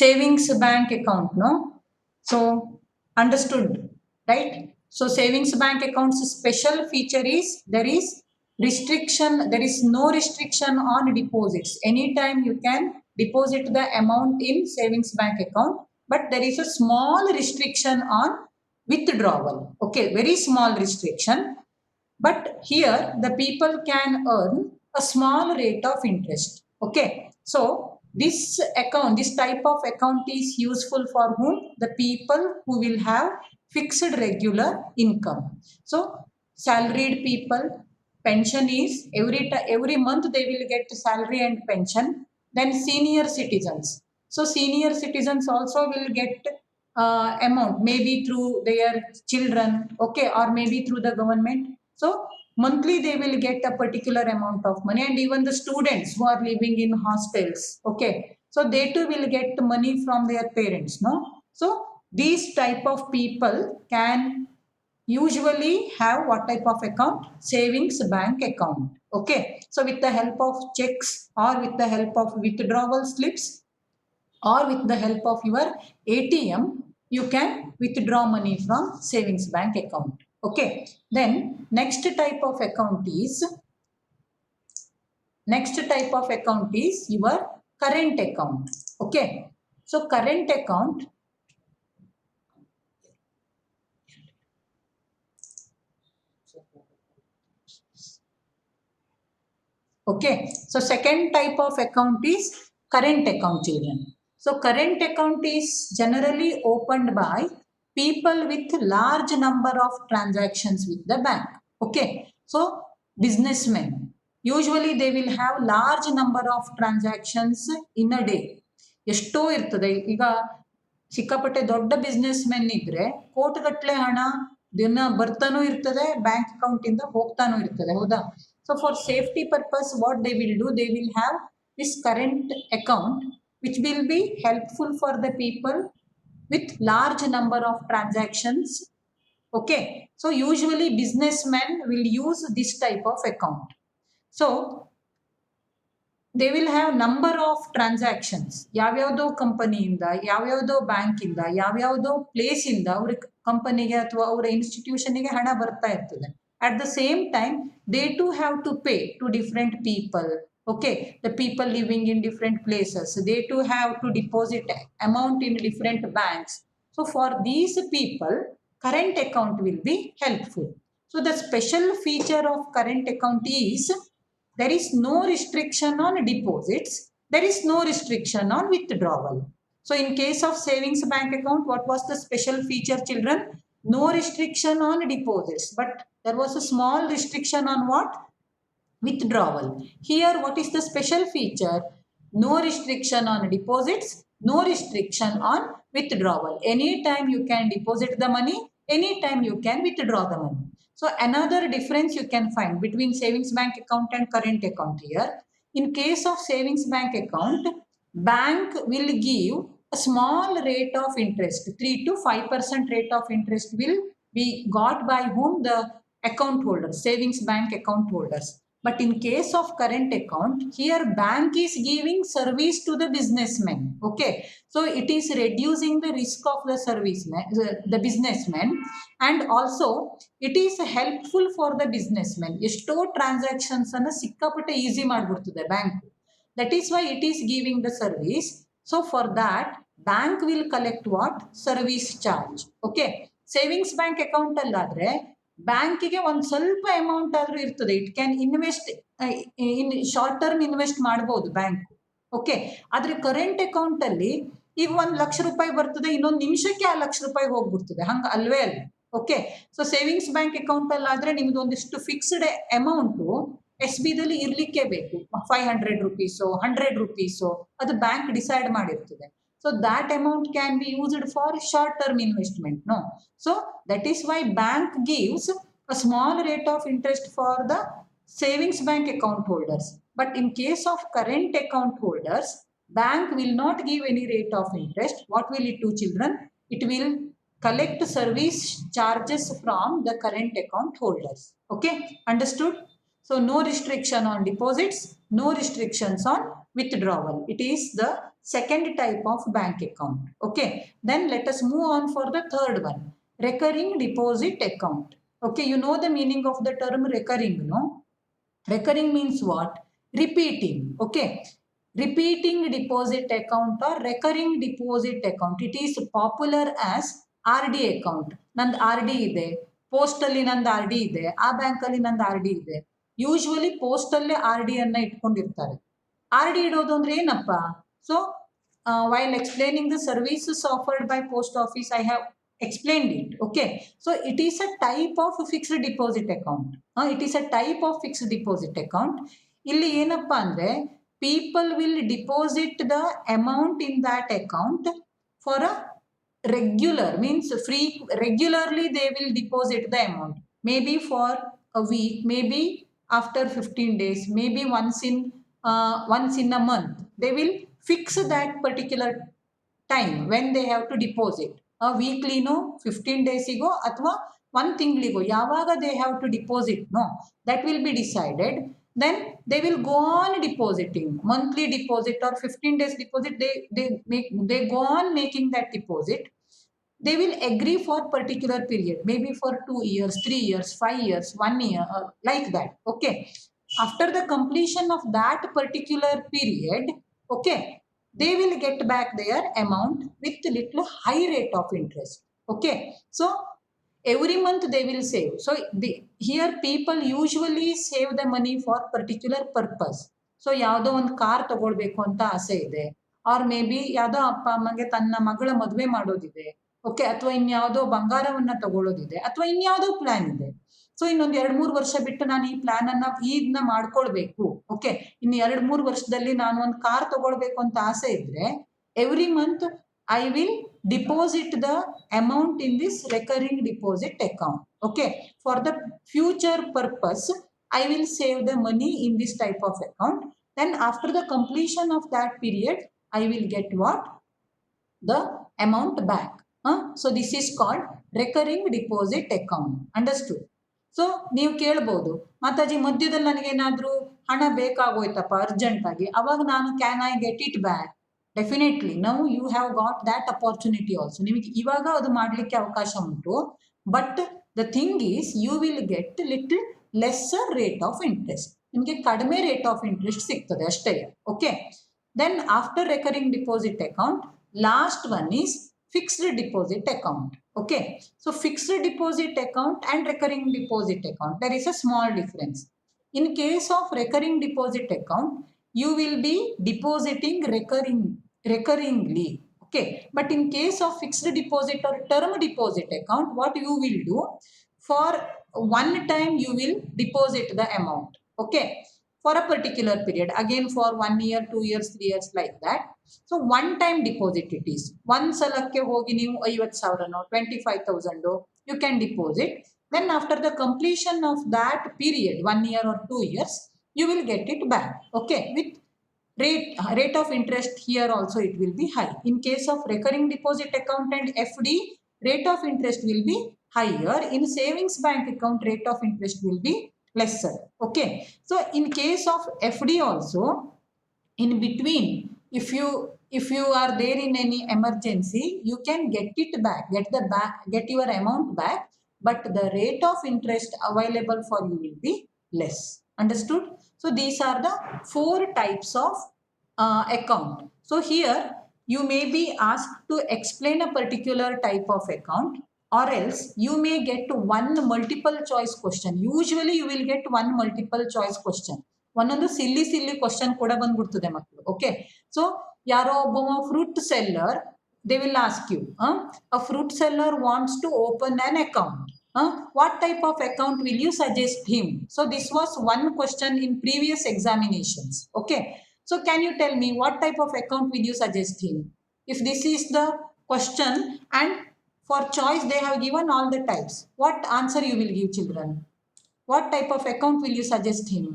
savings bank account, no? So understood, right? So savings bank accounts special feature is there is no restriction on deposits. Anytime you can deposit the amount in savings bank account, but there is a small restriction on withdrawal. Okay, very small restriction. But here the people can earn a small rate of interest. Okay, so this account, this type of account is useful for whom? The people who will have fixed regular income. So salaried people, pension is every month they will get salary and pension. Then senior citizens, so senior citizens also will get amount, maybe through their children, okay, or maybe through the government. So monthly they will get a particular amount of money. And even the students who are living in hostels, okay, so they too will get money from their parents, no? So these type of people can usually have what type of account? Savings bank account. Okay, so with the help of checks, or with the help of withdrawal slips, or with the help of your ATM, you can withdraw money from savings bank account. Okay, then next type of account is your current account. Okay, so current account, okay, so second type of account is current account, children. So current account is generally opened by people with large number of transactions with the bank. Okay, so businessmen, usually they will have large number of transactions in a day. ಎಷ್ಟೋ ಇರ್ತದೆ. ಈಗ ಸಿಕ್ಕಾಪಟ್ಟೆ ದೊಡ್ಡ business men ಇದ್ರೆ ಕೋಟಿಗಟ್ಟಲೆ ಹಣ ದಿನ ಬರ್ತಾನೂ ಇರ್ತದೆ, ಬ್ಯಾಂಕ್ ಅಕೌಂಟ್ ಇಂದ ಹೋಗ್ತಾನೂ ಇರ್ತದೆ, ಹೌದಾ? So for safety purpose, what they will do, they will have this current account, which will be helpful for the people with large number of transactions. Okay, so usually businessmen will use this type of account. So they will have number of transactions. ಯಾವ್ಯಾವುದೋ ಕಂಪನಿಯಿಂದ, ಯಾವ್ಯಾವುದೋ ಬ್ಯಾಂಕಿಂದ, ಯಾವ್ಯಾವುದೋ place ಇಂದ ಅವ್ರ ಕಂಪನಿಗೆ ಅಥವಾ ಅವರ ಇನ್ಸ್ಟಿಟ್ಯೂಷನ್ಗೆ ಹಣ ಬರ್ತಾ ಇರ್ತದೆ. At the same time, they too have to pay to different people. Okay, the people living in different places, they too have to deposit amount in different banks. So for these people, current account will be helpful. So the special feature of current account is there is no restriction on deposits, there is no restriction on withdrawal. So in case of savings bank account, what was the special feature, children? No restriction on deposits, but there was a small restriction on what? Withdrawal. Here, what is the special feature? No restriction on deposits, no restriction on withdrawal. Anytime you can deposit the money, anytime you can withdraw the money. So another difference you can find between savings bank account and current account here. In case of savings bank account, bank will give a small rate of interest, 3 to 5% rate of interest will be got by whom? The account holders, savings bank account holders. But in case of current account, here bank is giving service to the businessman. Okay, so it is reducing the risk of the serviceman, the businessman, and also it is helpful for the businessman. ಎಷ್ಟೋ transactions ಅನ್ನು ಸಿಕ್ಕಾಪಟ್ಟೆ easy ಮಾಡಿಬಿಡ್ತದೆ bank. That is why it is giving the service. So for that, bank will collect what? Service charge. Okay, savings bank account alladre ಬ್ಯಾಂಕಿಗೆ ಒಂದು ಸ್ವಲ್ಪ amount ಆದ್ರೂ ಇರ್ತದೆ. It can invest in short term invest ಮಾಡಬಹುದು bank. Okay, ಆದ್ರೆ current account ಅಲ್ಲಿ ಈಗ 1 ಲಕ್ಷ ರೂಪಾಯಿ ಬರ್ತದೆ, ಇನ್ನೊಂದು ನಿಮಿಷಕ್ಕೆ ಆ ಲಕ್ಷ ರೂಪಾಯಿ ಹೋಗ್ಬಿಡ್ತದೆ, ಹಂಗ ಅಲ್ವೇ ಅಲ್ಲ. Okay, so savings bank account ಅಲ್ಲಿ ಆದ್ರೆ ನಿಮ್ದು ಒಂದಿಷ್ಟು ಫಿಕ್ಸ್ಡ್ ಅಮೌಂಟ್ ಎಸ್ ಬಿ ದಲ್ಲಿ ಇರ್ಲಿಕ್ಕೆ ಬೇಕು. 500 rupees, 100 rupees, ಅದು ಬ್ಯಾಂಕ್ ಡಿಸೈಡ್ ಮಾಡಿರ್ತದೆ. So that amount can be used for short-term investment, no? So that is why bank gives a small rate of interest for the savings bank account holders. But in case of current account holders, bank will not give any rate of interest. What will it do, children? It will collect service charges from the current account holders. Okay, understood? So no restriction on deposits, no restrictions on withdrawal. It is the second type of bank account. Okay, then let us move on for the third one, recurring deposit account. Okay, you know the meaning of the term recurring, no? Recurring means what? Repeating. Okay, repeating deposit account or recurring deposit account. It is popular as RD account. Nand RD ide, ಪೋಸ್ಟಲ್ಲಿ ನಂದು R D ಇದೆ, ಆ ಬ್ಯಾಂಕಲ್ಲಿ ನಂದು R D ಇದೆ. Usually ಪೋಸ್ಟಲ್ಲೇ R D ಅನ್ನ ಇಟ್ಕೊಂಡಿರ್ತಾರೆ. R D ಇಡೋದು ಅಂದ್ರೆ ಏನಪ್ಪ? So while explaining the services offered by post office, I have explained it. Okay, so it is a type of fixed deposit account. It is a type of fixed deposit account. Illi ಏನಪ್ಪ ಅಂದ್ರೆ people will deposit the amount in that account for a regular, means regularly they will deposit the amount, maybe for a week, maybe after 15 days, maybe once in a month. They will fix that particular time when they have to deposit. A weekly no, 15 days ago ಅಥವಾ 1 ತಿಂಗಳಿಗೋ ಯಾವಾಗ they have to deposit, no, that will be decided. Then they will go on depositing monthly deposit or 15 days deposit. They go on making that deposit. They will agree for particular period, maybe for 2 years, 3 years, 5 years, 1 year, like that. Okay, after the completion of that particular period, okay, they will get back their amount with little high rate of interest. Okay, so every month they will save. So here people usually save the money for particular purpose. So ಯಾವುದೋ ಒಂದು car ತಗೊಳ್ಬೇಕು ಅಂತ ಆಸೆ ಇದೆ, R may be ಯಾವುದೋ ಅಪ್ಪ ಅಮ್ಮಗೆ ತನ್ನ ಮಗಳ ಮದುವೆ ಮಾಡೋದಿದೆ, ಓಕೆ, ಅಥವಾ ಇನ್ಯಾವುದೋ ಬಂಗಾರವನ್ನ ತಗೊಳ್ಳೋದಿದೆ, ಅಥವಾ ಇನ್ಯಾವುದೋ ಪ್ಲಾನ್ ಇದೆ. ಸೊ ಇನ್ನೊಂದು 2-3 ವರ್ಷ ಬಿಟ್ಟು ನಾನು ಈ ಪ್ಲಾನ್ ಅನ್ನ ಇದನ್ನ ಮಾಡ್ಕೊಳ್ಬೇಕು, ಓಕೆ, ಇನ್ನು 2-3 ವರ್ಷದಲ್ಲಿ ನಾನು ಒಂದು ಕಾರ್ ತಗೊಳ್ಬೇಕು ಅಂತ ಆಸೆ ಇದ್ರೆ, every month I will deposit the amount in this recurring deposit account. Okay, for the future purpose, I will save the money in this type of account. Then after the completion of that period, I will get what? The amount back. So this is called recurring deposit account. Understood? So ನೀವು ಕೇಳ್ಬೋದು, ಮಾತಾಜಿ ಮಧ್ಯದಲ್ಲಿ ನನಗೇನಾದರೂ ಹಣ ಬೇಕಾಗೋಯ್ತಪ್ಪ urgent ಆಗಿ, ಅವಾಗ ನಾನು can I get it back? Definitely now you have got that opportunity also. ನಿಮಗೆ ಇವಾಗ ಅದು ಮಾಡಲಿಕ್ಕೆ ಅವಕಾಶ ಉಂಟು. But the thing is you will get little lesser rate of interest. ನಿಮಗೆ ಕಡಿಮೆ ರೇಟ್ ಆಫ್ ಇಂಟ್ರೆಸ್ಟ್ ಸಿಗ್ತದೆ ಅಷ್ಟೇ. Okay, then after recurring deposit account, last one is fixed deposit account. Okay, so fixed deposit account and recurring deposit account, there is a small difference. In case of recurring deposit account, you will be depositing recurringly. Okay, but in case of fixed deposit or term deposit account, what you will do, for one time you will deposit the amount. Okay, for a particular period, again for 1 year, 2 years, 3 years, like that. So one time deposit it is. One salakke hogi ನೀವು 50,000 25,000 you can deposit. Then after the completion of that period, 1 year or 2 years, you will get it back. Okay, with rate of interest here also it will be high. In case of recurring deposit account and FD, rate of interest will be higher. In savings bank account, rate of interest will be lesser. Okay, so in case of FD also, in between, if you are there in any emergency, you can get it back, get your amount back, but the rate of interest available for you will be less. Understood? So these are the 4 types of account. So here you may be asked to explain a particular type of account, or else you may get one multiple choice question. Usually you will get one multiple choice question. ಒಂದೊಂದು ಸಿಲ್ಲಿ question ಕೂಡ ಬಂದ್ಬಿಡ್ತದೆ ಮಕ್ಕಳು. Okay, so ಯಾರೋ ಒಬ್ಬ fruit seller, they will ask you, a fruit seller wants to open an account. What type of account will you suggest him? So this was one question in previous examinations. Okay, so can you tell me what type of account will you suggest him? If this is the question and for choice they have given all the types, what answer you will give, children? What type of account will you suggest him?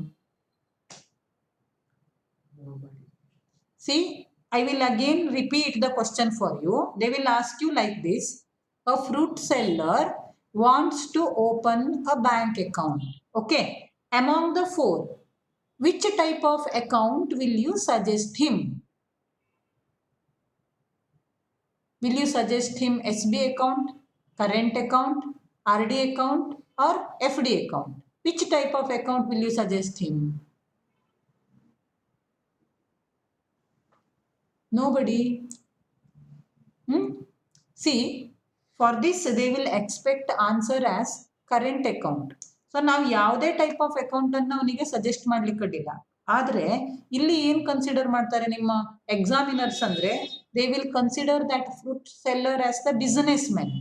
See, I will again repeat the question for you. They will ask you like this: a fruit seller wants to open a bank account. Okay, among the 4, which type of account will you suggest him? Will you suggest him SB account, current account, RD account or FD account? Which type of account will you suggest him? Nobody. See, for this they will expect answer as current account. So ನಾವು ಯಾವುದೇ type of account ಅನ್ನು ಅವನಿಗೆ suggest ಮಾಡ್ಲಿಕ್ಕೆ ಅಡ್ಡಿಲ್ಲ. ಆದ್ರೆ ಇಲ್ಲಿ ಏನ್ consider ಮಾಡ್ತಾರೆ ನಿಮ್ಮ ಎಕ್ಸಾಮಿನರ್ಸ್ ಅಂದ್ರೆ they will consider that fruit seller as the businessmen.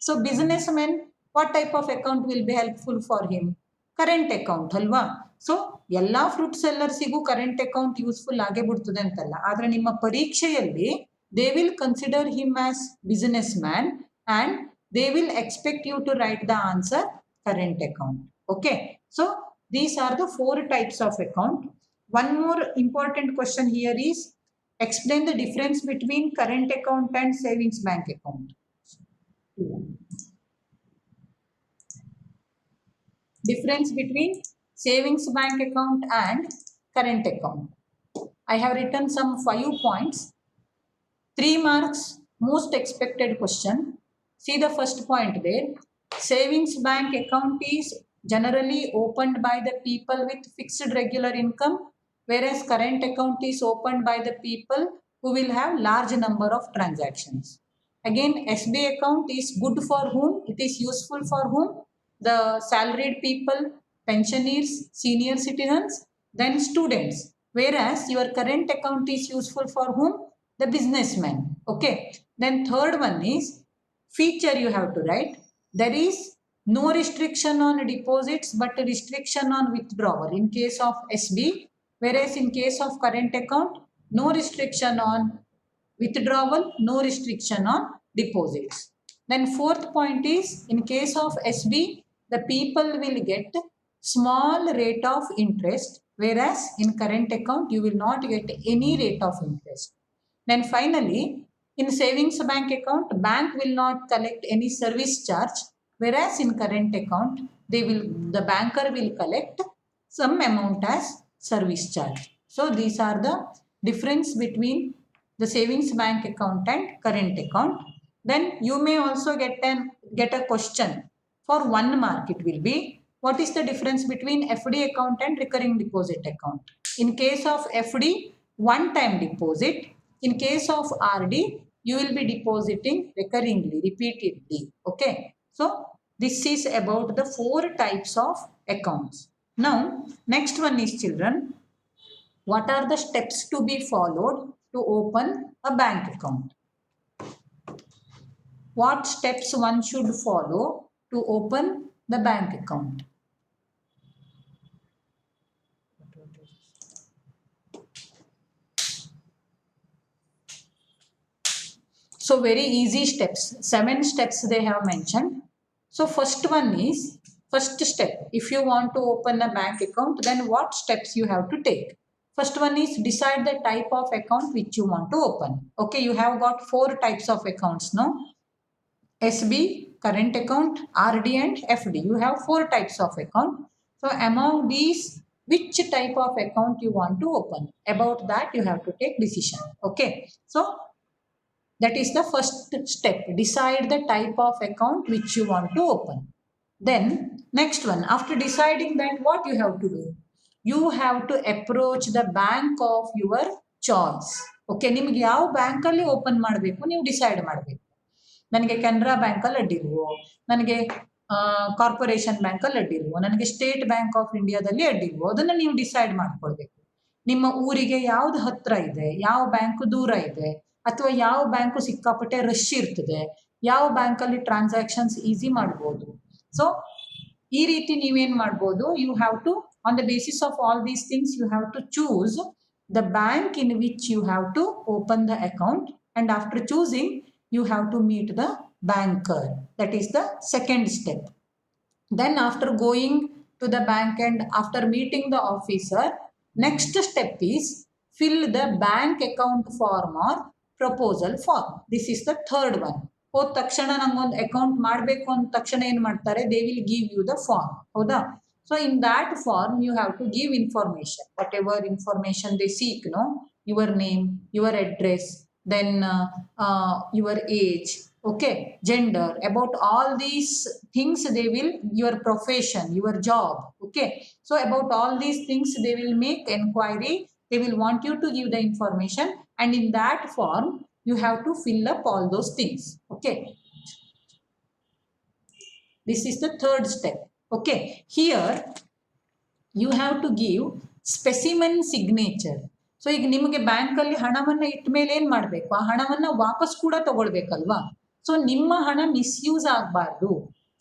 So businessmen what type of account will be helpful for him? Current account ಅಲ್ವಾ? ಸೊ ಎಲ್ಲಾ ಫ್ರೂಟ್ ಸೆಲ್ಲರ್ಸಿಗೂ ಕರೆಂಟ್ ಅಕೌಂಟ್ ಯೂಸ್ಫುಲ್ ಆಗೇ ಬಿಡ್ತದೆ ಅಂತಲ್ಲ, ಆದ್ರೆ ನಿಮ್ಮ ಪರೀಕ್ಷೆಯಲ್ಲಿ they will consider him as businessman and they will expect you to write the answer current account. Okay, so these are the 4 types of account. One more important question here is explain the difference between current account and savings bank account. Difference between savings bank account and current account. I have written some 5 points. 3 marks, most expected question. See the first point there. Savings bank account is generally opened by the people with fixed regular income, whereas current account is opened by the people who will have large number of transactions. Again, SB account is good for whom? It is useful for whom? The salaried people, pensioners, senior citizens, then students. Whereas your current account is useful for whom? The businessman. Okay, then third one is feature you have to write. There is no restriction on deposits but a restriction on withdrawal in case of SB, whereas in case of current account no restriction on withdrawal, no restriction on deposits. Then fourth point is in case of SB the people will get small rate of interest, whereas in current account you will not get any rate of interest. Then finally, in savings bank account, bank will not collect any service charge, whereas in current account, the banker will collect some amount as service charge. So these are the difference between the savings bank account and current account. Then you may also get a question for 1 mark. It will be, what is the difference between FD account and recurring deposit account? In case of FD, one-time deposit. In case of RD, you will be depositing recurringly, repeatedly. Okay, so this is about the 4 types of accounts. Now, next one is children, what are the steps to be followed to open a bank account? What steps one should follow to open the bank account? So very easy steps, 7 steps they have mentioned. So first one is, first step, if you want to open a bank account, then what steps you have to take? First one is decide the type of account which you want to open. Okay, you have got 4 types of accounts now. SB, current account, RD and FD. You have 4 types of account. So among these, which type of account you want to open? About that you have to take decision. Okay, so that is the first step. Decide the type of account which you want to open. Then next one, after deciding that, what you have to do? You have to approach the bank of your choice. Okay, ನಿಮಗೆ ಯಾವ bank ಅಲ್ಲಿ open ಮಾಡಬೇಕು ನೀವು decide ಮಾಡಬೇಕು. ನನಗೆ Canara bank ಅಲ್ಲಿ ಅಡ್ಡಿಲ್ವೋ, ನನಗೆ corporation bank ಅಲ್ಲಿ ಅಡ್ಡಿಲ್ವೋ, ನನಗೆ ಸ್ಟೇಟ್ ಬ್ಯಾಂಕ್ ಆಫ್ ಇಂಡಿಯಾದಲ್ಲಿ ಅಡ್ಡಿಲ್ವೋ, ಅದನ್ನ ನೀವು ಡಿಸೈಡ್ ಮಾಡ್ಕೊಳ್ಬೇಕು. ನಿಮ್ಮ ಊರಿಗೆ ಯಾವ್ದು ಹತ್ರ ಇದೆ, ಯಾವ ಬ್ಯಾಂಕ್ ದೂರ ಇದೆ, ಅಥವಾ ಯಾವ ಬ್ಯಾಂಕು ಸಿಕ್ಕಾಪಟ್ಟೆ ರಶ್ ಇರ್ತದೆ, ಯಾವ ಬ್ಯಾಂಕ್ ಅಲ್ಲಿ ಟ್ರಾನ್ಸಾಕ್ಷನ್ಸ್ ಈಸಿ ಮಾಡ್ಬೋದು. ಸೊ ಈ ರೀತಿ ನೀವೇನ್ ಮಾಡ್ಬೋದು, you have to, on the basis of all these things, you have to choose the bank in which you have to open the account, and after choosing you have to meet the banker. That is the second step. Then after going to the bank and after meeting the officer, next step is fill the bank account form or proposal form. This is the third one. ಹೋದ ತಕ್ಷಣ ನಂಗೊಂದು account ಮಾಡಬೇಕು ಅಂದ ತಕ್ಷಣ ಏನು ಮಾಡ್ತಾರೆ, they will give you the form. ಹೌದಾ? So in that form you have to give information, whatever information they seek, no? Your name, your address, then your age, okay, gender, about all these things they will, your profession, your job, okay. So about all these things they will make inquiry, they will want you to give the information, and in that form you have to fill up all those things, okay. This is the third step, okay. Here you have to give specimen signature. So ಈಗ ನಿಮಗೆ ಬ್ಯಾಂಕಲ್ಲಿ ಹಣವನ್ನು ಇಟ್ಟ ಮೇಲೆ ಏನು ಮಾಡಬೇಕು, ಆ ಹಣವನ್ನು ವಾಪಸ್ ಕೂಡ ತಗೊಳ್ಬೇಕಲ್ವಾ. ಸೊ ನಿಮ್ಮ ಹಣ ಮಿಸ್ಯೂಸ್ ಆಗಬಾರ್ದು.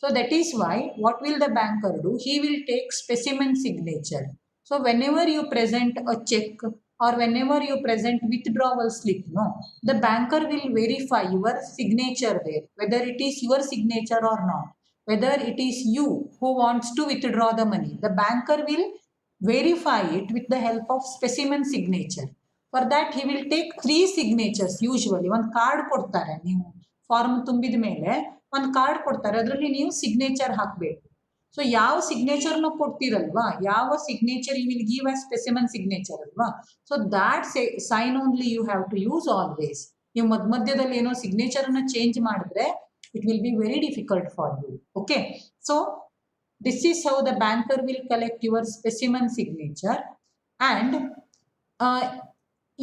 So that is why what will the banker do, he will take specimen signature. So whenever you present a cheque or whenever you present withdrawal slip, no, the banker will verify your signature there, whether it is your signature or not, whether it is you who wants to withdraw the money. The banker will verify it with the help of specimen signature. For that he will take 3 signatures usually. ಒಂದು card ಕೊಡ್ತಾರೆ, ನೀವು form ತುಂಬಿದ ಮೇಲೆ ಒಂದು card ಕೊಡ್ತಾರೆ, ಅದರಲ್ಲಿ ನೀವು signature ಹಾಕಬೇಕು. ಸೊ ಯಾವ ಸಿಗ್ನೇಚರ್ನ ಕೊಡ್ತೀರಲ್ವಾ, ಯಾವ signature you will give as specimen signature ಅಲ್ವಾ, so that sign only you have to use always. ನೀವು ಮಧ್ಯದಲ್ಲಿ ಏನೋ ಸಿಗ್ನೇಚರ್ನ ಚೇಂಜ್ ಮಾಡಿದ್ರೆ it will be very difficult for you, okay. So this is how the banker will collect your specimen signature. And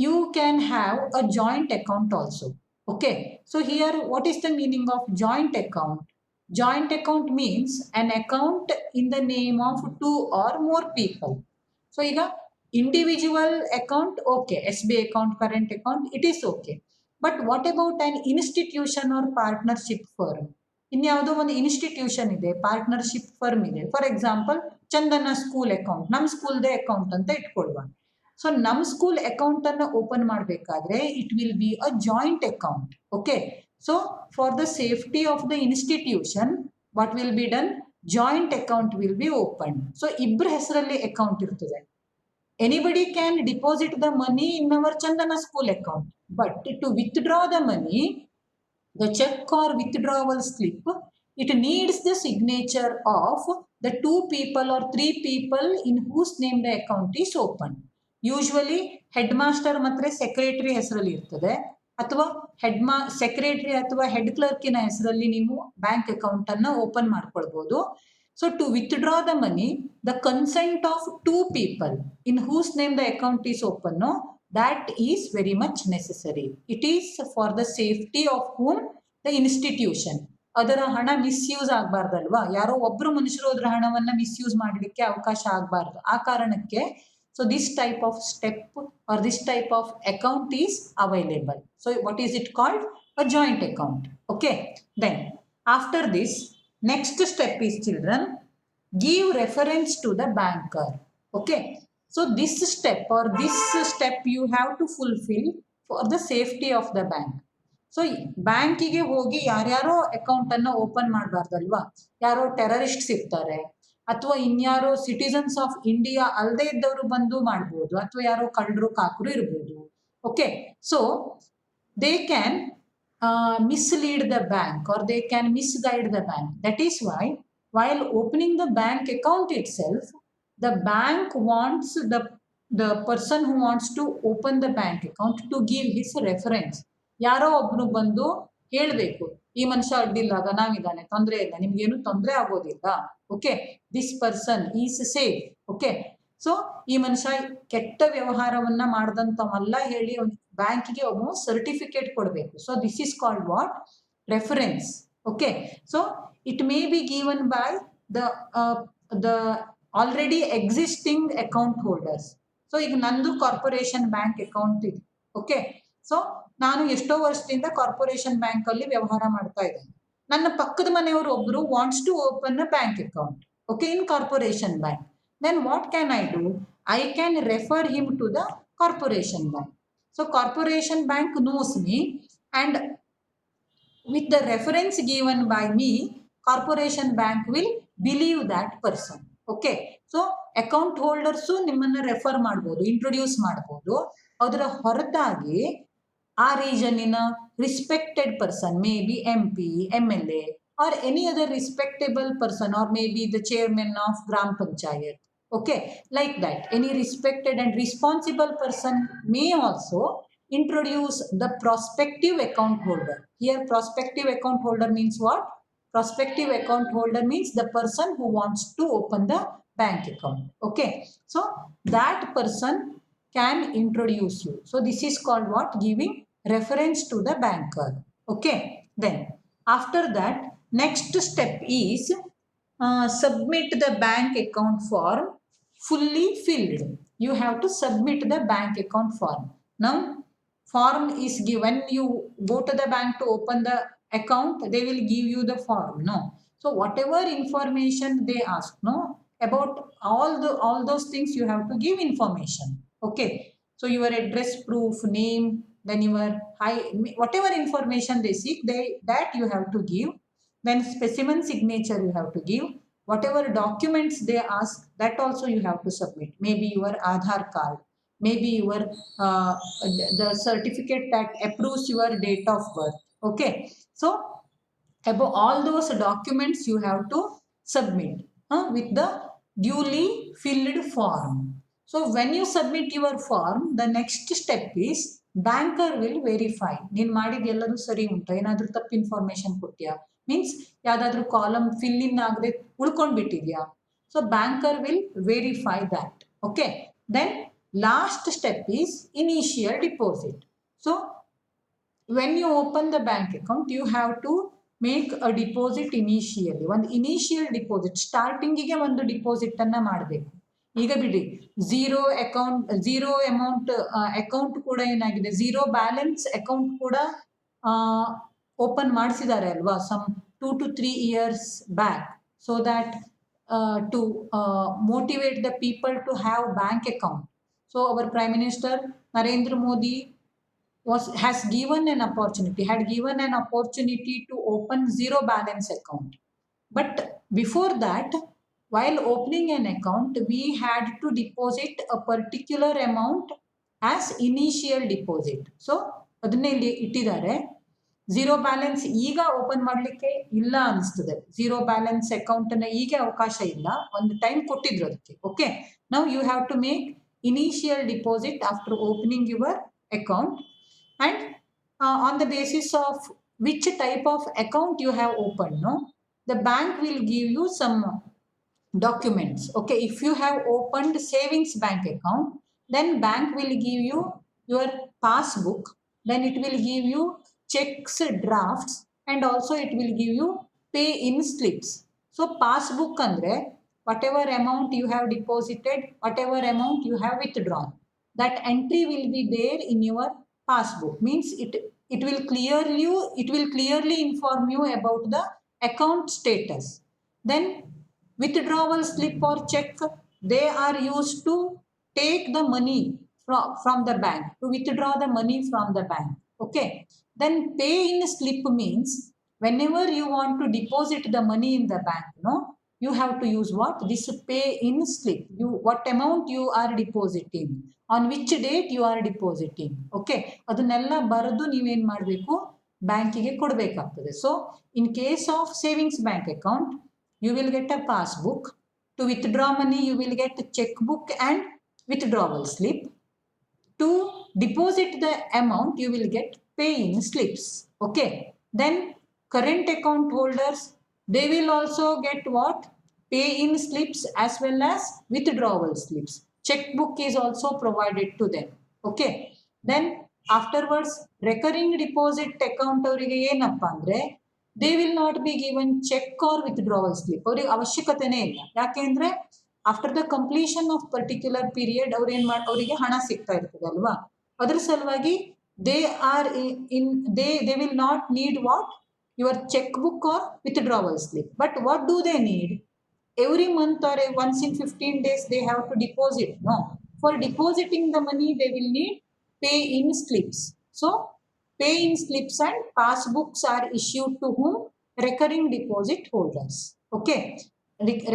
you can have a joint account also, okay. So here what is the meaning of joint account? Joint account means an account in the name of 2 or more people. So iga individual account, okay, SBI account, current account, it is okay. But what about an institution or partnership firm? ಇನ್ಯಾವುದೋ ಒಂದು institution ಇದೆ, partnership firm ಇದೆ. For example Chandana school account, ನಮ್ಮ ಸ್ಕೂಲ್ದೇ account ಅಂತ ಇಟ್ಕೊಳ್ವಾ. So ನಮ್ಮ school account ಅನ್ನು open ಮಾಡಬೇಕಾದ್ರೆ it will be a joint account, okay. So for the safety of the institution what will be done, joint account will B open. So ಇಬ್ಬರ ಹೆಸರಲ್ಲಿ account ಇರ್ತದೆ. Anybody can deposit the money in our Chandana school account, but to withdraw the money, the check or withdrawal slip, it needs the signature of the 2 people or 3 people in whose name the account is open. Usually headmaster ಮತ್ತು secretary ಹೆಸರಲ್ಲಿ ಇರ್ತದೆ, ಅಥವಾ secretary ಅಥವಾ head ಕ್ಲರ್ಕಿನ ಹೆಸರಲ್ಲಿ ನೀವು bank account ಅನ್ನು open ಮಾಡ್ಕೊಳ್ಬಹುದು. So to withdraw the money, the consent of 2 people in whose name the account is open, no, that is very much necessary. It is for the safety of whom, the institution. ಅದರ ಹಣ misuse ಆಗಬಾರ್ದಲ್ವಾ, ಯಾರೋ ಒಬ್ಬರು ಮನುಷ್ಯರು ಅದರ ಹಣವನ್ನು misuse ಮಾಡಲಿಕ್ಕೆ ಅವಕಾಶ ಆಗಬಾರ್ದು. ಆ ಕಾರಣಕ್ಕೆ so this type of step or this type of account is available. So what is it called? A joint account, okay. Then after this, next step is, children, give reference to the banker, okay. So this step you have to fulfill for the safety of the bank. So ಬ್ಯಾಂಕಿಗೆ ಹೋಗಿ ಯಾರ್ಯಾರೋ account ಅನ್ನು open ಮಾಡಬಾರ್ದಲ್ವಾ. ಯಾರೋ ಟೆರರಿಸ್ಟ್ಸ್ ಇರ್ತಾರೆ, ಅಥವಾ ಇನ್ಯಾರೋ citizens of India ಅಲ್ಲದೆ ಇದ್ದವರು ಬಂದು ಮಾಡ್ಬೋದು, ಅಥವಾ ಯಾರೋ ಕಳ್ಳರು ಕಾಕರು ಇರ್ಬೋದು, okay. So they can mislead the bank or they can misguide the bank. That is why while opening the bank account itself, the bank wants the person who wants to open the bank account to give his reference. ಯಾರೋ ಒಬ್ರು ಬಂದು ಹೇಳಬೇಕು, ಈ ಮನುಷ್ಯ ಅಡ್ಡಿಲ್ಲ, ನಾವಿದ್ದಾನೆ, ತೊಂದರೆ ಇಲ್ಲ, ನಿಮ್ಗೇನು ತೊಂದರೆ ಆಗೋದಿಲ್ಲ, okay, this person is safe, okay. So ಈ ಮನುಷ್ಯ ಕೆಟ್ಟ ವ್ಯವಹಾರವನ್ನ ಮಾಡ್ದಂತವಲ್ಲ ಹೇಳಿ ಬ್ಯಾಂಕಿಗೆ ಒಬ್ಬ ಸರ್ಟಿಫಿಕೇಟ್ ಕೊಡಬೇಕು. So this is called what, reference, okay. So it may be given by the already existing account holders. So ಈಗ ನಂದು ಕಾರ್ಪೊರೇಷನ್ ಬ್ಯಾಂಕ್ ಅಕೌಂಟ್ ಇದೆ, ಓಕೆ. ಸೊ ನಾನು ಎಷ್ಟೋ ವರ್ಷದಿಂದ ಕಾರ್ಪೊರೇಷನ್ ಬ್ಯಾಂಕ್ ಅಲ್ಲಿ ವ್ಯವಹಾರ ಮಾಡ್ತಾ ಇದ್ದೇನೆ. ನನ್ನ ಪಕ್ಕದ ಮನೆಯವರು ಒಬ್ರು wants to open a bank account, okay, in Corporation Bank. Then what can I do? I can refer him to the corporation bank. So corporation bank knows me, and with the reference given by me, corporation bank will believe that person, okay. So account holders ನಿಮ್ಮನ್ನ refer ಮಾಡ್ಬೋದು, introduce ಮಾಡ್ಬೋದು. ಅದರ ಹೊರತಾಗಿ ಆ ರೀಜನಿನ respected person, maybe MP, MLA or any other respectable person, or maybe the chairman of Gram Panchayat, okay, like that. Any respected and responsible person may also introduce the prospective account holder. Here prospective account holder means what? Prospective account holder means the person who wants to open the bank account. Okay. So that person can introduce you. So this is called what? Giving reference to the banker. Okay. Then after that, next step is submit the bank account form fully filled. You have to submit the bank account form. Now, form is given. You go to the bank to open the account, they will give you the form. No. So whatever information they ask, no, about all those things you have to give information. Okay. So your address proof, name, then your whatever information they seek, that you have to give. Then specimen signature you have to give. Whatever documents they ask, that also you have to submit. Maybe your Aadhaar card, maybe your the certificate that approves your date of birth. Okay. So about all those documents you have to submit with the duly filled form. So when you submit your form, the next step is banker will verify. ನೀನು ಮಾಡಿದ ಎಲ್ಲರೂ ಸರಿ ಉಂಟಾ, ಏನಾದರೂ ತಪ್ಪು information ಕೊಟ್ಟಿಯಾ, means ಯಾವುದಾದ್ರೂ column fill in ಆಗದೆ ಉಳ್ಕೊಂಡ್ಬಿಟ್ಟಿದ್ಯಾ. So banker will verify that. Okay. Then last step is initial deposit. So when you open the bank account, you have to make a deposit initially. ಒಂದು initial deposit ಸ್ಟಾರ್ಟಿಂಗಿಗೆ ಒಂದು deposit ಅನ್ನ ಮಾಡಬೇಕು. ಈಗ ಬಿಡಿ, zero amount account ಕೂಡ ಏನಾಗಿದೆ, zero balance account ಕೂಡ open ಮಾಡಿಸಿದ್ದಾರೆ ಅಲ್ವಾ, some 2 to 3 years back, so that to motivate the people to have bank account. So our Prime Minister Narendra Modi had given an opportunity to open zero balance account. But before that, while opening an account, we had to deposit a particular amount as initial deposit. So ಅದನ್ನೇ ಇಲ್ಲಿ ಇಟ್ಟಿದ್ದಾರೆ. Zero balance ಈಗ open ಮಾಡಲಿಕ್ಕೆ ಇಲ್ಲ ಅನಿಸ್ತದೆ. Zero balance account ಅನ್ನ ಈಗ ಅವಕಾಶ ಇಲ್ಲ, ಒಂದು ಟೈಮ್ ಕೊಟ್ಟಿದ್ರು ಅದಕ್ಕೆ. Okay. Now you have to make initial deposit after opening your account. And on the basis of which type of account you have opened, no, the bank will give you some documents. Okay. If you have opened savings bank account, then bank will give you your passbook, then it will give you checks, drafts, and also it will give you pay in slips. So passbook andre whatever amount you have deposited, whatever amount you have withdrawn, that entry will be there in your passbook. Means it will clearly inform you about the account status. Then withdrawal slip or check, they are used to take the money from the bank, to withdraw the money from the bank. Okay. Then pay in slip means whenever you want to deposit the money in the bank, no, you have to use what? This pay in slip. What amount you are depositing, on which date you are depositing. Okay. ಅದನ್ನೆಲ್ಲ ಬರೆದು ನೀವೇನ್ ಮಾಡಬೇಕು, ಬ್ಯಾಂಕಿಗೆ ಕೊಡಬೇಕಾಗ್ತದೆ. So in case of savings bank account, you will get a passbook. To withdraw money, you will get a checkbook and withdrawal slip. To deposit the amount, you will get pay-in slips. Okay. Then current account holders, they will also get what? Pay-in slips as well as withdrawal slips. Checkbook is also provided to them. Okay. Then afterwards, recurring deposit account ಅವರಿಗೆ ಏನಪ್ಪಾ ಅಂದ್ರೆ, they will not be given check or withdrawal slip. ಅವರಿಗೆ ಅವಶ್ಯಕತೆನೇ ಇಲ್ಲ. ಯಾಕೆಂದ್ರೆ after the completion of particular period ಅವರಿಗೆ ಹಣ ಸಿಗ್ತಾ ಇರ್ತದೆ ಅಲ್ವಾ. ಅದ್ರ ಸಲುವಾಗಿ they will not need what? Your checkbook or withdrawal slip. But what do they need? Every month or once in 15 days they have to deposit. No. For depositing the money, they will need pay-in slips. So pay-in slips and passbooks are issued to whom? Recurring deposit holders. Okay.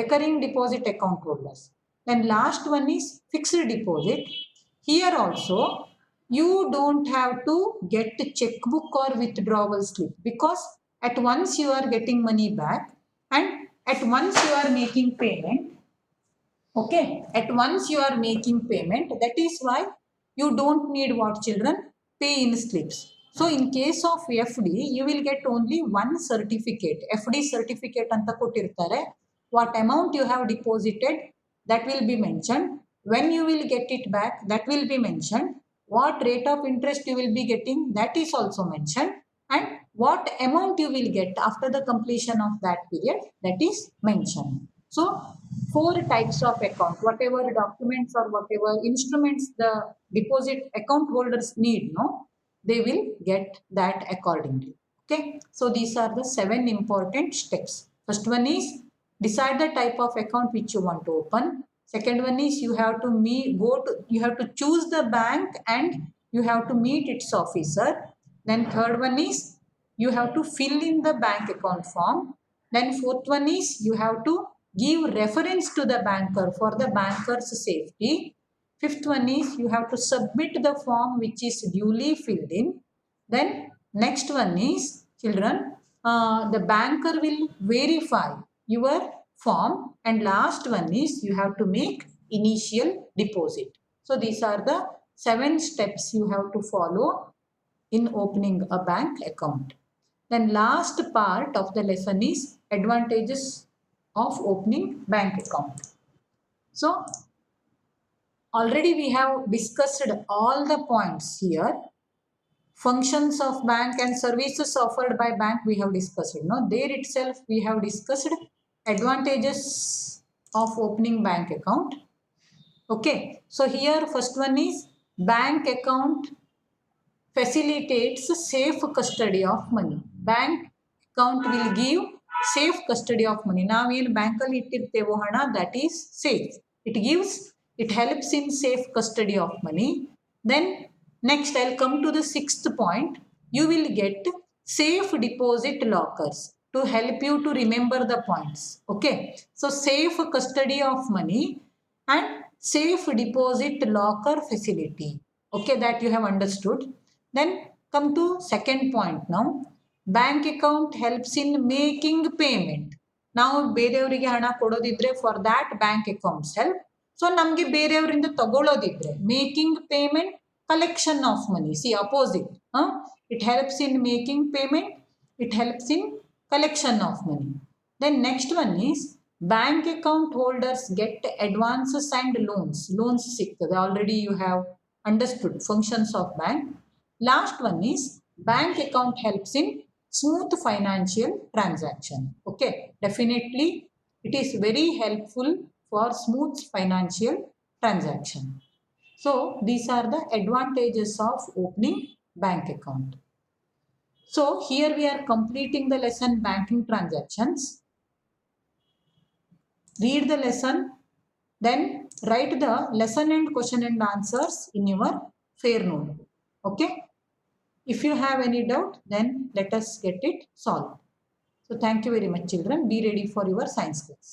Recurring deposit account holders. Then last one is fixed deposit. Here also you don't have to get a checkbook or withdrawal slip, because at once you are getting money back and at once you are making payment. Okay. At once you are making payment. That is why you don't need what, children? pay-in slips. So in case of FD, you will get only one certificate. FD certificate anta kotirtare. What amount you have deposited, that will be mentioned. When you will get it back, that will be mentioned. What rate of interest you will be getting, that is also mentioned. And what amount you will get after the completion of that period, that is mentioned. So four types of account, whatever documents or whatever instruments the deposit account holders need, no, they will get that accordingly. Okay, so these are the 7 important steps. First one is decide the type of account which you want to open. Second one is you have to you have to choose the bank and you have to meet its officer. Then third one is you have to fill in the bank account form. Then fourth one is you have to give reference to the banker for the banker's safety. Fifth one is you have to submit the form which is duly filled in. Then next one is children, the banker will verify your form, and last one is you have to make initial deposit. So these are the 7 steps you have to follow in opening a bank account. Then last part of the lesson is advantages of opening bank account. So already we have discussed all the points here. Functions of bank and services offered by bank we have discussed. No, there itself we have discussed advantages of opening bank account. Okay, so here first one is bank account facilitates safe custody of money. Bank account will give safe custody of money. Now in bank ಅಲ್ಲಿ ಇಟ್ಟಿರ್ತೇವೋ ಹಣ, that is safe. It helps in safe custody of money. Then next I'll come to the 6th point. You will get safe deposit lockers to help you to remember the points. Okay, so safe custody of money and safe deposit locker facility. Okay, that you have understood. Then come to second point now. Bank account helps in making payment. ನಾವು ಬೇರೆಯವರಿಗೆ ಹಣ ಕೊಡೋದಿದ್ರೆ for that bank accounts help. So ನಮಗೆ ಬೇರೆಯವರಿಂದ ತಗೊಳ್ಳೋದಿದ್ರೆ making payment, collection of money. See opposite. It helps in making payment. It helps in collection of money. Then next one is bank account holders get advances and loans. Loans ಸಿಗ್ತದೆ. Already you have understood functions of bank. Last one is bank account helps in smooth financial transaction. Okay, definitely it is very helpful for smooth financial transaction. So these are the advantages of opening bank account. So here we are completing the lesson banking transactions. Read the lesson, then write the lesson and question and answers in your fair notebook. Okay. If you have any doubt, then let us get it solved. So thank you very much children. Be ready for your science class.